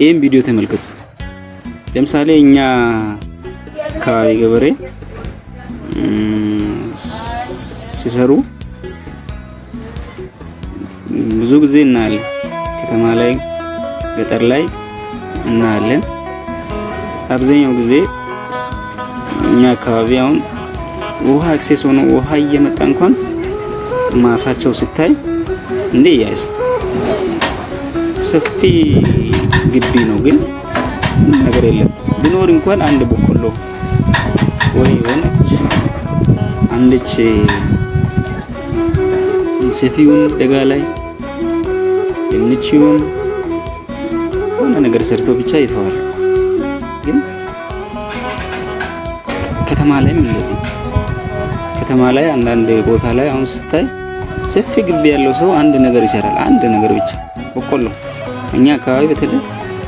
ይሄን ቪዲዮ ተመልከቱ። ለምሳሌ እኛ አካባቢ ገበሬ ሲሰሩ ብዙ ጊዜ እናያለን። ከተማ ላይ ገጠር ላይ እናያለን። አብዛኛው ጊዜ እኛ አካባቢ አሁን ውሃ አክሴስ ሆኖ ውሃ እየመጣ እንኳን ማሳቸው ሲታይ እንዴ ያስት ሰፊ ግቢ ነው፣ ግን ነገር የለም። ቢኖር እንኳን አንድ በቆሎ ወይ አንድች እንሰቲውን ደጋ ላይ እንቺውን ሆነ ነገር ሰርቶ ብቻ ይተዋል። ግን ከተማ ላይ እንደዚህ ከተማ ላይ አንዳንድ ቦታ ላይ አሁን ስታይ ሰፊ ግቢ ያለው ሰው አንድ ነገር ይሰራል። አንድ ነገር ብቻ በቆሎ። እኛ አካባቢ በተለይ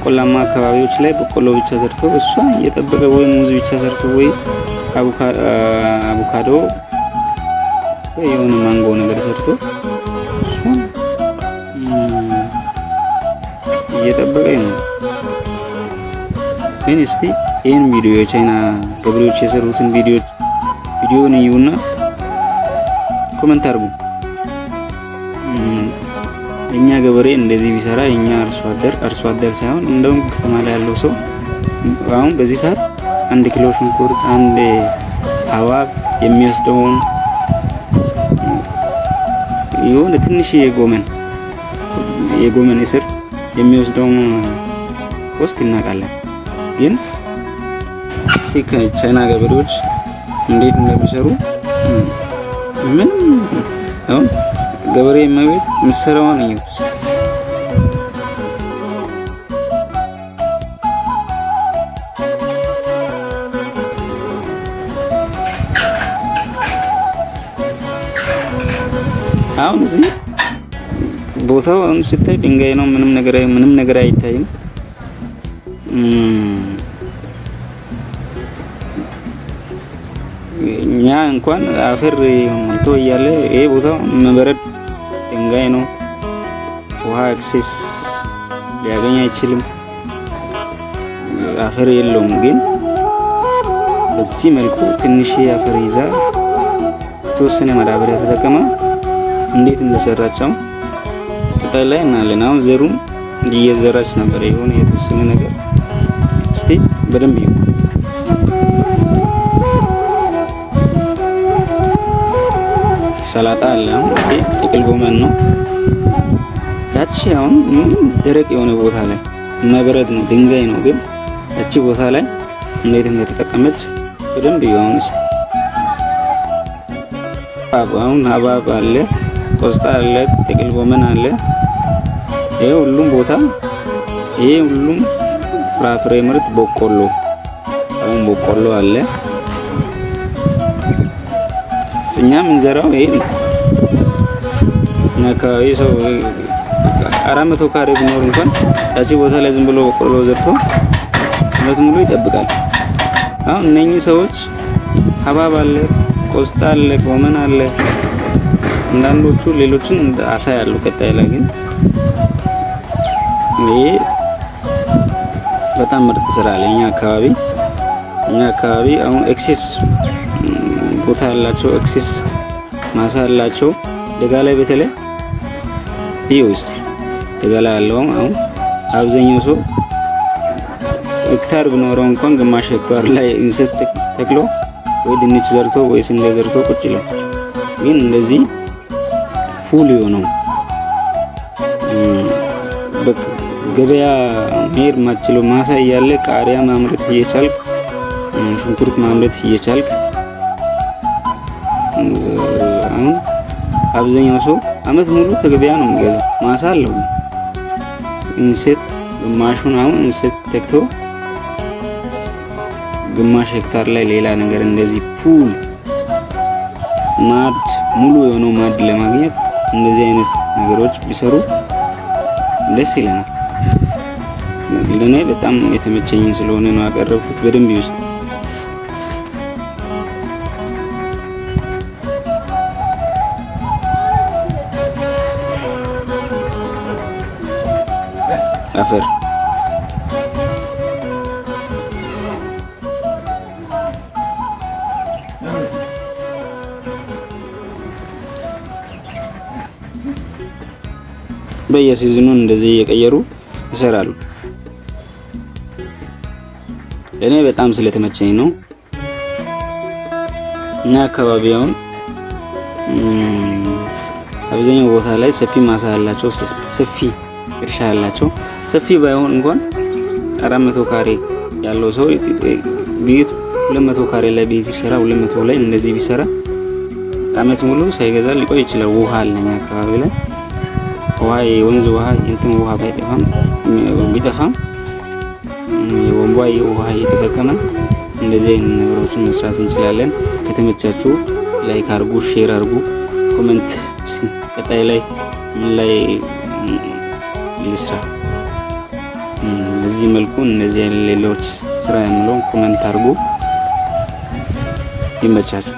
ቆላማ አካባቢዎች ላይ በቆሎ ብቻ ሰርቶ እሷን እየጠበቀ ወይ ሙዝ ብቻ ሰርቶ ወይ አቮካዶ ወይ የሆነ ማንጎ ነገር ሰርቶ እሷን እየጠበቀ ነው። ግን እስቲ ይህን ቪዲዮ የቻይና ገበሬዎች የሰሩትን ቪዲዮን እዩና ኮሜንት አድርጉ። እኛ ገበሬ እንደዚህ ቢሰራ እኛ አርሶ አደር ሳይሆን እንደውም ከተማ ላይ ያለው ሰው አሁን በዚህ ሰዓት 1 ኪሎ ሽንኩርት፣ 1 ሐባብ የሚወስደውን የሆነ ትንሽ የጎመን እስር የሚወስደውን ኮስት እናውቃለን። ግን እስቲ ከቻይና ገበሬዎች እንዴት እንደሚሰሩ ምንም አሁን ገበሬ መቤት ምሰራውን እዩት። አሁን እዚህ ቦታው አሁን ሲታይ ድንጋይ ነው፣ ምንም ነገር አይታይም። እኛ እንኳን አፈር ሞልቶ እያለ ይሄ ቦታው መበረድ ድንጋይ ነው። ውሃ አክሴስ ሊያገኝ አይችልም፣ አፈር የለውም። ግን በዚህ መልኩ ትንሽ አፈር ይዛ የተወሰነ ማዳበሪያ ተጠቀማ እንዴት እንደሰራቸው ቀጣይ ላይ እናያለን። አሁን ዘሩን እየዘራች ነበር የሆነ የተወሰነ ነገር። እስቲ በደንብ ይሁ ሰላጣ አለ። አሁን ይሄ ጥቅል ጎመን ነው። ያቺ አሁን ደረቅ የሆነ ቦታ ላይ መበረድ ነው፣ ድንጋይ ነው። ግን ያቺ ቦታ ላይ እንዴት እንደተጠቀመች በደንብ ይሁ። አሁን እስቲ አሁን ሐባብ አለ፣ ቆስጣ አለ፣ ጥቅል ጎመን አለ። ይሄ ሁሉም ቦታ ይሄ ሁሉም ፍራፍሬ ምርት በቆሎ፣ አሁን በቆሎ አለ። እኛ ምንዘራው ይሄ ነው። አካባቢ ሰው 400 ካሬ ቢኖር እንኳን ያቺ ቦታ ላይ ዝም ብሎ በቆሎ ዘርቶ አመት ሙሉ ይጠብቃል። አሁን እነኚህ ሰዎች ሐባብ አለ፣ ቆስጣ አለ፣ ጎመን አለ፣ አንዳንዶቹ ሌሎችን አሳ ያሉ ቀጣይ ላይ ግን ይሄ በጣም ምርጥ ስራ አለ። እኛ አካባቢ አሁን ኤክሴስ ቦታ ያላቸው ኤክሴስ ማሳ ያላቸው ደጋ ላይ በተለይ ይሄ ውስጥ ደጋ ላይ ያለው አሁን አብዛኛው ሰው ሄክታር ቢኖረው እንኳን ግማሽ ሄክታር ላይ እንሰት ተክሎ ወይ ድንች ዘርቶ ወይ ስንዴ ዘርቶ ቁጭ ይላል። ግን እንደዚህ ፉል የሆነው ገበያ መሄድ ማችለው ማሳ እያለ ቃሪያ ማምረት እየቻልክ ሽንኩርት ማምረት እየቻልክ አሁን አብዛኛው ሰው አመት ሙሉ ከገበያ ነው የሚገዛው። ማሳ አለው እንሰት ግማሹን አሁን እንሰት ተክቶ ግማሽ ሄክታር ላይ ሌላ ነገር እንደዚህ ፑል ማድ ሙሉ የሆነው ማድ ለማግኘት እንደዚህ አይነት ነገሮች ቢሰሩ ደስ ይለናል። ለኔ በጣም የተመቸኝ ስለሆነ ነው ያቀረብኩት። በደንብ ይውስጥ አፈር በየሲዝኑ እንደዚህ እየቀየሩ ይሰራሉ። እኔ በጣም ስለተመቸኝ ነው። እና አካባቢውን አብዛኛው ቦታ ላይ ሰፊ ማሳ ያላቸው ሰፊ እርሻ ያላቸው ሰፊ ባይሆን እንኳን 400 ካሬ ያለው ሰው ቤት 200 ካሬ ላይ ቤት ቢሰራ 200 ላይ እንደዚህ ቢሰራ አመት ሙሉ ሳይገዛ ሊቆይ ይችላል። ውሃ አለኝ አካባቢ ላይ ውሃ የወንዝ ውሃ እንትን ውሃ ቢጠፋም የወንቧ ውሃ እየተጠቀመን እንደዚህ አይነት ነገሮችን መስራት እንችላለን። ከተመቻችሁ ላይክ አድርጉ፣ ሼር አድርጉ፣ ኮሜንት ቀጣይ ላይ ምን ላይ ልስራ በዚህ መልኩ እነዚህ አይነት ሌሎች ስራ የምለው ኮሜንት አድርጉ። ይመቻችሁ።